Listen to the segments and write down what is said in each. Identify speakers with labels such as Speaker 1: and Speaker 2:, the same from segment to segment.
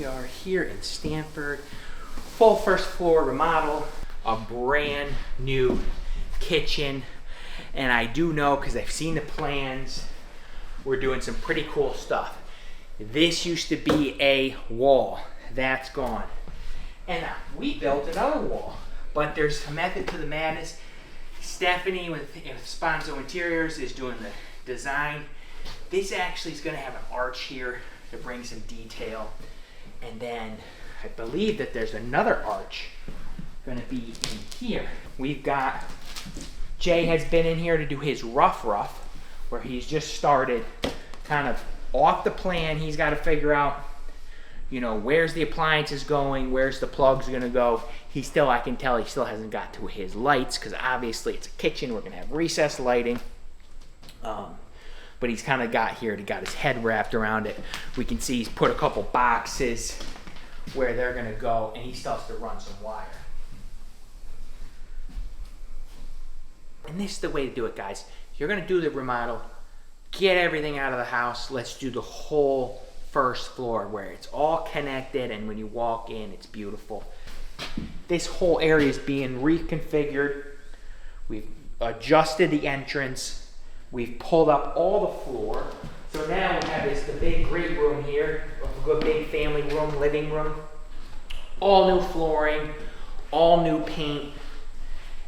Speaker 1: we are here in Stamford. Full first floor remodel, a brand new kitchen. And I do know, because I've seen the plans, we're doing some pretty cool stuff. This used to be a wall. That's gone. And we built another wall. But there's a method to the madness. Stephanie with Sponzo Interiors is doing the design. This actually is going to have an arch here to bring some detail. And then I believe that there's another arch going to be in here. We've got, Jay has been in here to do his rough, where he's just started kind of off the plan. He's got to figure out, you know, where's the appliances going, where's the plugs going to go. He still, I can tell he still hasn't got to his lights, because obviously it's a kitchen. We're going to have recessed lighting. But he's kind of got his head wrapped around it. We can see he's put a couple boxes where they're going to go, and he still has to run some wire. And this is the way to do it, guys. You're going to do the remodel, get everything out of the house. Let's do the whole first floor where it's all connected, and when you walk in, it's beautiful. This whole area is being reconfigured. We've adjusted the entrance. We've pulled up all the floor. So now we have the big great room here, a good big family room, living room. All new flooring, all new paint.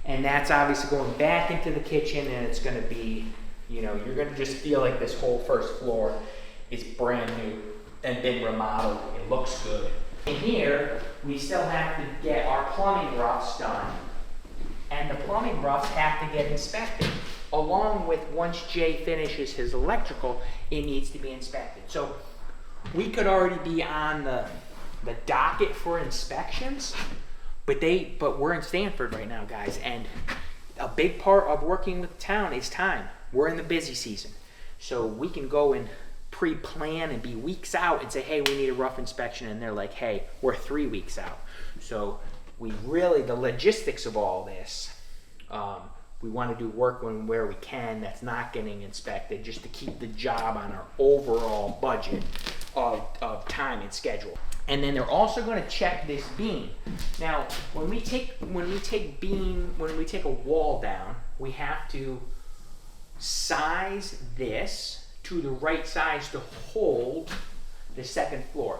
Speaker 1: And that's obviously going back into the kitchen, and it's gonna be, you know, you're gonna just feel like this whole first floor is brand new and been remodeled. It looks good. In here, we still have to get our plumbing roughs done. And the plumbing roughs have to get inspected. Along with, once Jay finishes his electrical, it needs to be inspected. So we could already be on the docket for inspections, but we're in Stamford right now, guys, and a big part of working with the town is time. We're in the busy season. So we can go and pre-plan and be weeks out and say, hey, we need a rough inspection, and they're like, hey, we're 3 weeks out. So we really, the logistics of all this, we want to do work where we can that's not getting inspected, just to keep the job on our overall budget of time and schedule. And then they're also going to check this beam. Now, when we take a wall down, we have to size this to the right size to hold the second floor.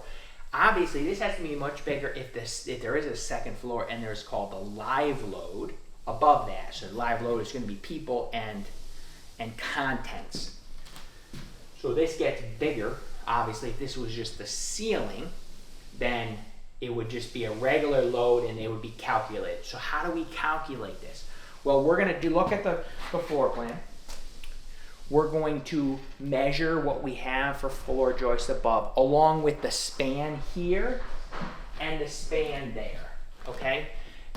Speaker 1: Obviously, this has to be much bigger if there is a second floor, and there's called the live load above that. So the live load is going to be people and contents. So this gets bigger. Obviously, if this was just the ceiling, then it would just be a regular load and it would be calculated. So how do we calculate this? Well, we're going to look at the floor plan. We're going to measure what we have for floor joists above, along with the span here and the span there, okay?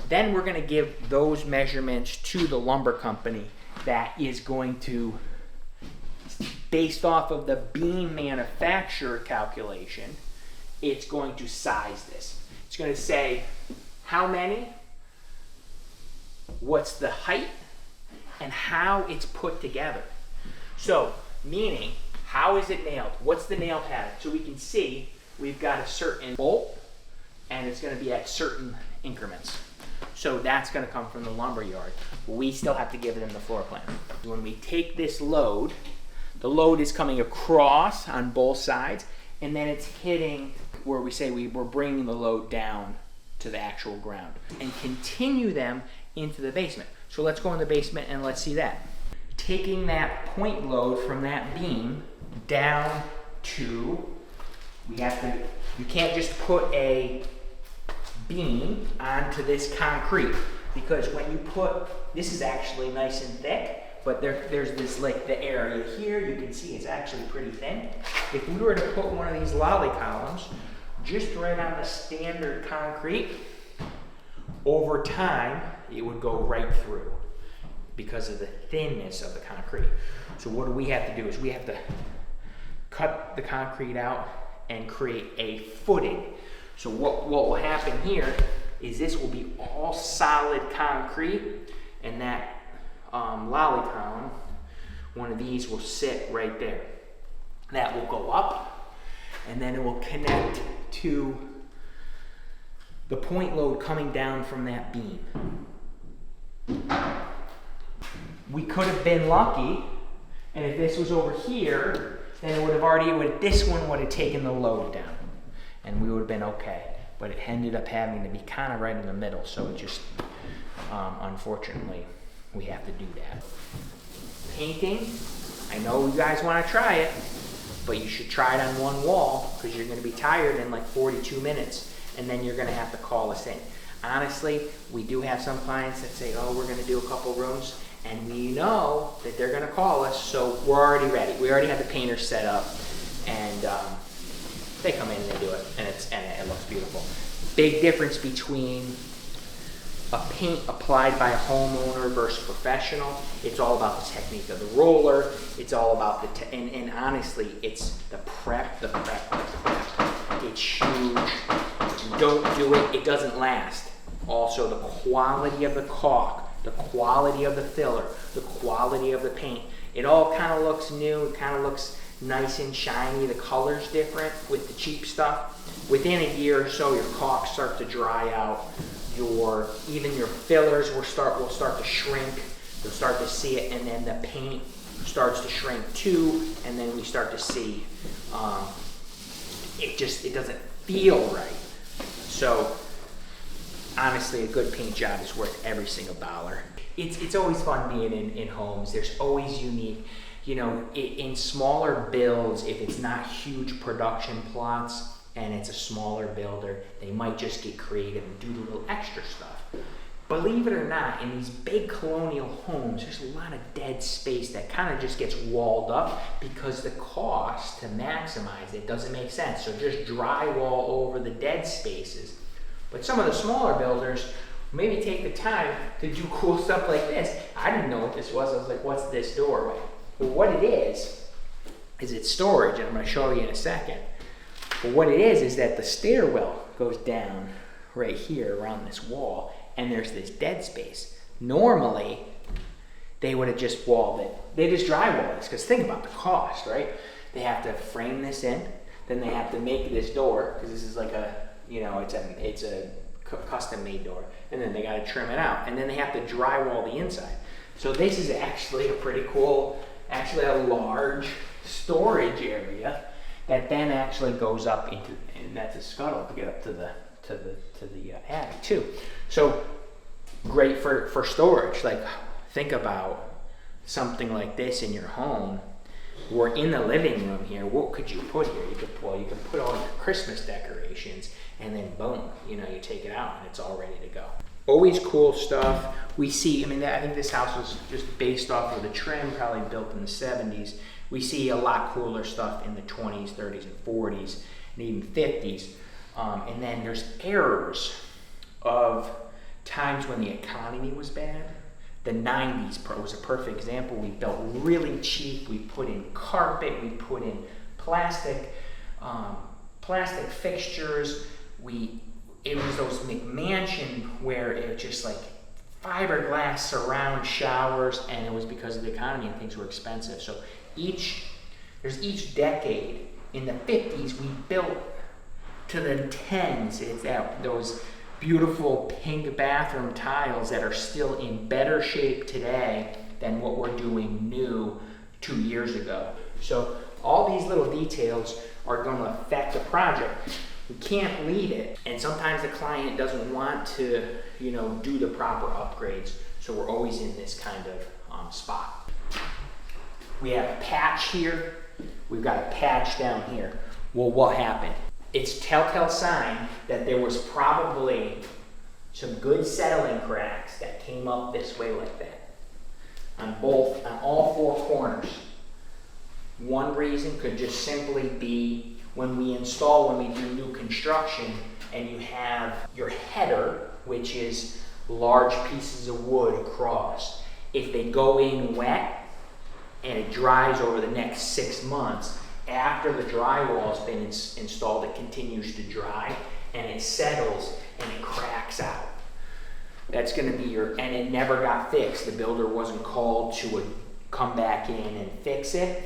Speaker 1: Then we're going to give those measurements to the lumber company that is going to, based off of the beam manufacturer calculation, it's going to size this. It's going to say how many, what's the height, and how it's put together. So, meaning, how is it nailed? What's the nail pattern? So we can see we've got a certain bolt, and it's going to be at certain increments. So that's going to come from the lumber yard. We still have to give them the floor plan. When we take this load, the load is coming across on both sides, and then it's hitting where we say we're bringing the load down to the actual ground, and continue them into the basement. So let's go in the basement and let's see that. Taking that point load from that beam down to, you can't just put a beam onto this concrete, because when you put, this is actually nice and thick, but there's this, like, the area here, you can see it's actually pretty thin. If we were to put one of these lolly columns just right on the standard concrete, over time, it would go right through because of the thinness of the concrete. So what do we have to do is we have to cut the concrete out and create a footing. So what will happen here is this will be all solid concrete, and that lolly column, one of these will sit right there. That will go up, and then it will connect to the point load coming down from that beam. We could have been lucky, and if this was over here, then it would have already, this one would have taken the load down, and we would have been okay. But it ended up having to be kind of right in the middle, so it just, unfortunately, we have to do that. Painting, I know you guys want to try it, but you should try it on one wall, because you're going to be tired in like 42 minutes, and then you're going to have to call us in. Honestly, we do have some clients that say, oh, we're going to do a couple rooms, and we know that they're going to call us, so we're already ready. We already have the painters set up, and they come in and they do it, and it looks beautiful. Big difference between a paint applied by a homeowner versus professional. It's all about the technique of the roller. It's all about and honestly, it's the prep. It's huge. If you don't do it, it doesn't last. Also, the quality of the caulk, the quality of the filler, the quality of the paint. It all kind of looks new. It kind of looks nice and shiny. The color's different with the cheap stuff. Within a year or so, your caulks start to dry out. Even your fillers will start to shrink. You'll start to see it, and then the paint starts to shrink too, and then we start to see it doesn't feel right. So honestly, a good paint job is worth every single dollar. It's always fun being in homes. There's always unique, in smaller builds, if it's not huge production plots and it's a smaller builder, they might just get creative and do the little extra stuff. Believe it or not, in these big colonial homes, there's a lot of dead space that kind of just gets walled up because the cost to maximize it doesn't make sense. So just drywall over the dead spaces. But some of the smaller builders maybe take the time to do cool stuff like this. I didn't know what this was. I was like, what's this doorway? Well, what it is it's storage, and I'm going to show you in a second. But what it is that the stairwell goes down right here around this wall, and there's this dead space. Normally, they would have just walled it. They just drywall this, because think about the cost, right? They have to frame this in, then they have to make this door, because this is like it's a custom made door, and then they got to trim it out, and then they have to drywall the inside. So this is actually a pretty cool, actually a large storage area that then actually goes up into, and that's a scuttle to get up to the attic too. So great for storage. Like, think about something like this in your home. We're in the living room here. What could you put here? You could put all your Christmas decorations, and then boom, you take it out and it's all ready to go. Always cool stuff. We see, I think this house was just based off of the trim, probably built in the 70s. We see a lot cooler stuff in the 20s, 30s, and 40s, and even 50s. And then there's errors of times when the economy was bad. The 90s was a perfect example. We built really cheap. We put in carpet. We put in plastic fixtures. It was those McMansion where it was just like fiberglass surround showers, and it was because of the economy and things were expensive. So there's each decade. In the 50s, we built to the 10s. It's those beautiful pink bathroom tiles that are still in better shape today than what we're doing new 2 years ago. So all these little details are going to affect the project. We can't leave it, and sometimes the client doesn't want to, do the proper upgrades. So we're always in this kind of spot. We have a patch here. We've got a patch down here. Well, what happened? It's a telltale sign that there was probably some good settling cracks that came up this way like that on all four corners. One reason could just simply be when we do new construction, and you have your header, which is large pieces of wood across. If they go in wet and it dries over the next 6 months, after the drywall's been installed, it continues to dry and it settles and it cracks out. That's going to be and it never got fixed. The builder wasn't called to come back in and fix it.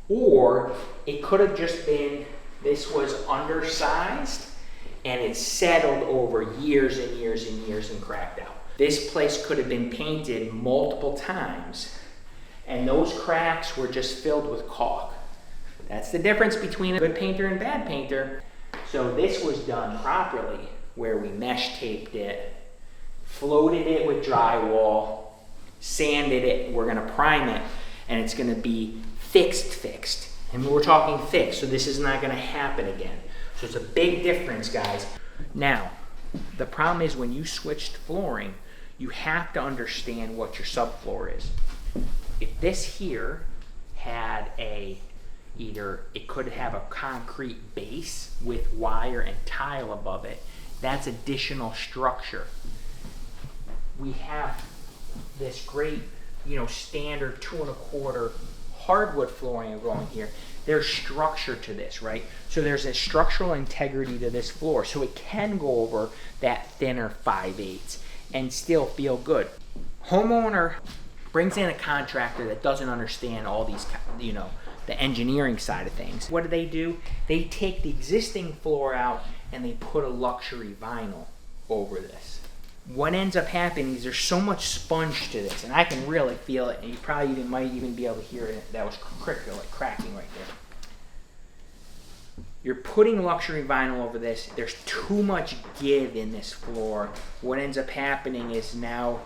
Speaker 1: Or it could have just been, this was undersized and it's settled over years and years and years and cracked out. This place could have been painted multiple times, and those cracks were just filled with caulk. That's the difference between a good painter and bad painter. So this was done properly, where we mesh taped it, floated it with drywall, sanded it, we're gonna prime it, and it's gonna be fixed. And we're talking fixed, so this is not gonna happen again. So it's a big difference, guys. Now, the problem is when you switched flooring, you have to understand what your subfloor is. If this here had either it could have a concrete base with wire and tile above it, that's additional structure. We have this great, standard 2 1/4 hardwood flooring going here. There's structure to this, right? So there's a structural integrity to this floor, so it can go over that thinner 5/8 and still feel good. Homeowner brings in a contractor that doesn't understand all these, the engineering side of things. What do? They take the existing floor out and they put a luxury vinyl over this. What ends up happening is there's so much sponge to this, and I can really feel it, and you probably might even be able to hear it. That was cracking right there. You're putting luxury vinyl over this. There's too much give in this floor. What ends up happening is now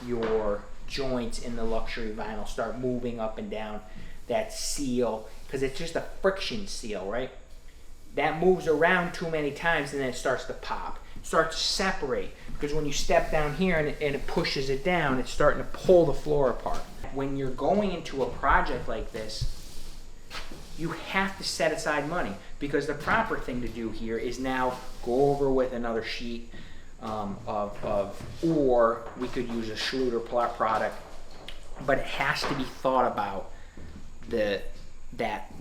Speaker 1: your joints in the luxury vinyl start moving up and down that seal, because it's just a friction seal, right? That moves around too many times and then it starts to pop. It starts to separate, because when you step down here and it pushes it down, it's starting to pull the floor apart. When you're going into a project like this, you have to set aside money, because the proper thing to do here is now go over with another sheet or we could use a Schluter product, but it has to be thought about that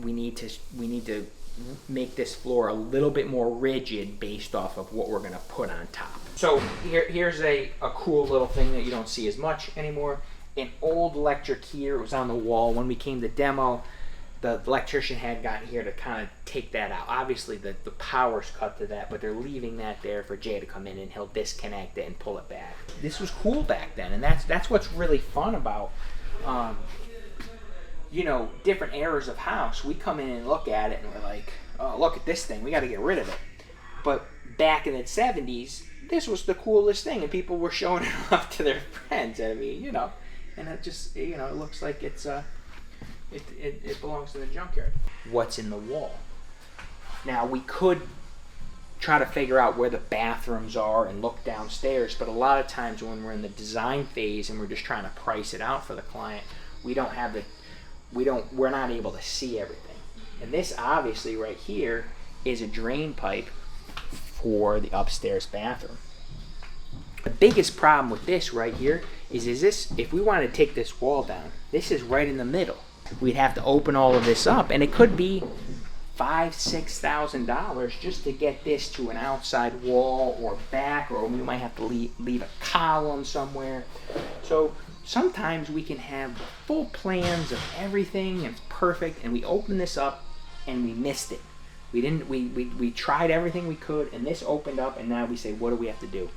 Speaker 1: we need to make this floor a little bit more rigid based off of what we're going to put on top. So here's a cool little thing that you don't see as much anymore. An old electric heater was on the wall. When we came to demo, the electrician had gotten here to kind of take that out. Obviously the power's cut to that, but they're leaving that there for Jay to come in and he'll disconnect it and pull it back. This was cool back then, and that's what's really fun about different eras of house. We come in and look at it and we're like, oh, look at this thing, we got to get rid of it. But back in the 70s, this was the coolest thing, and people were showing it off to their friends. I mean, and it just, it looks like it's it belongs to the junkyard. What's in the wall? Now, we could try to figure out where the bathrooms are and look downstairs, but a lot of times when we're in the design phase and we're just trying to price it out for the client, we're not able to see everything. And this obviously right here is a drain pipe for the upstairs bathroom. The biggest problem with this right here is this, if we want to take this wall down, this is right in the middle. We'd have to open all of this up, and it could be $5,000-$6,000 just to get this to an outside wall or back, or we might have to leave a column somewhere. So sometimes we can have the full plans of everything and it's perfect, and we open this up and we missed it. We tried everything we could, and this opened up, and now we say, what do we have to do?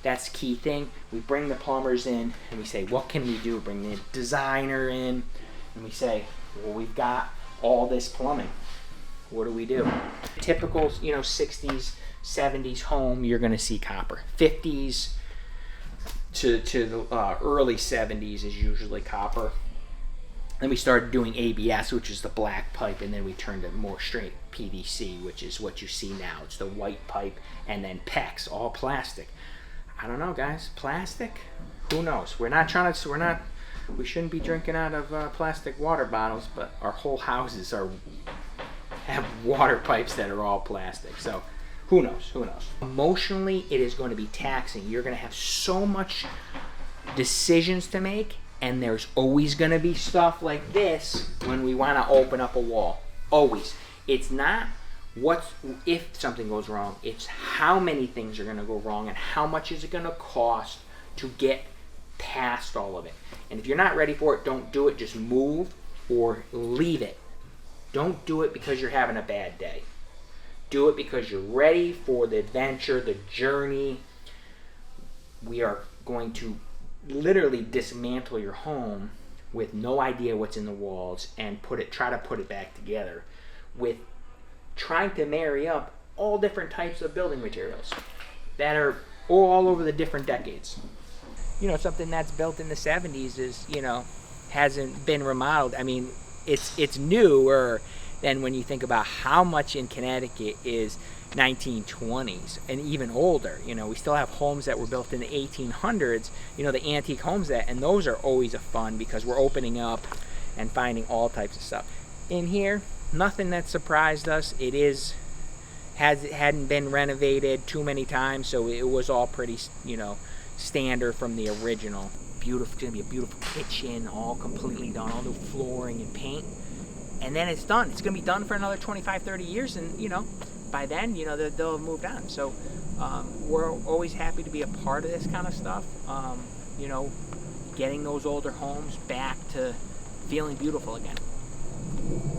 Speaker 1: That's the key thing. We bring the plumbers in and we say, what can we do? Bring the designer in and we say, well, we've got all this plumbing. What do we do? Typical, 60s, 70s home, you're going to see copper. 50s to the early 70s is usually copper. Then we started doing ABS, which is the black pipe, and then we turned to more straight PVC, which is what you see now. It's the white pipe, and then PEX, all plastic. I don't know, guys. Plastic? Who knows? We shouldn't be drinking out of plastic water bottles, but our whole houses have water pipes that are all plastic. So who knows? Emotionally, it is going to be taxing. You're going to have so much decisions to make, and there's always going to be stuff like this when we want to open up a wall. Always. It's not if something goes wrong, it's how many things are going to go wrong and how much is it going to cost to get past all of it. And if you're not ready for it, don't do it. Just move or leave it. Don't do it because you're having a bad day. Do it because you're ready for the adventure, the journey. We are going to literally dismantle your home with no idea what's in the walls and try to put it back together with trying to marry up all different types of building materials that are all over the different decades. Something that's built in the 70s is, hasn't been remodeled. I mean, it's newer than when you think about how much in Connecticut is 1920s and even older. We still have homes that were built in the 1800s, the antique homes and those are always a fun because we're opening up and finding all types of stuff. In here, nothing that surprised us. It hadn't been renovated too many times, so it was all pretty, standard from the original. Beautiful. It's gonna be a beautiful kitchen, all completely done, all new flooring and paint, and then it's done. It's gonna be done for another 25-30 years, and by then they'll have moved on. So we're always happy to be a part of this kind of stuff. Getting those older homes back to feeling beautiful again.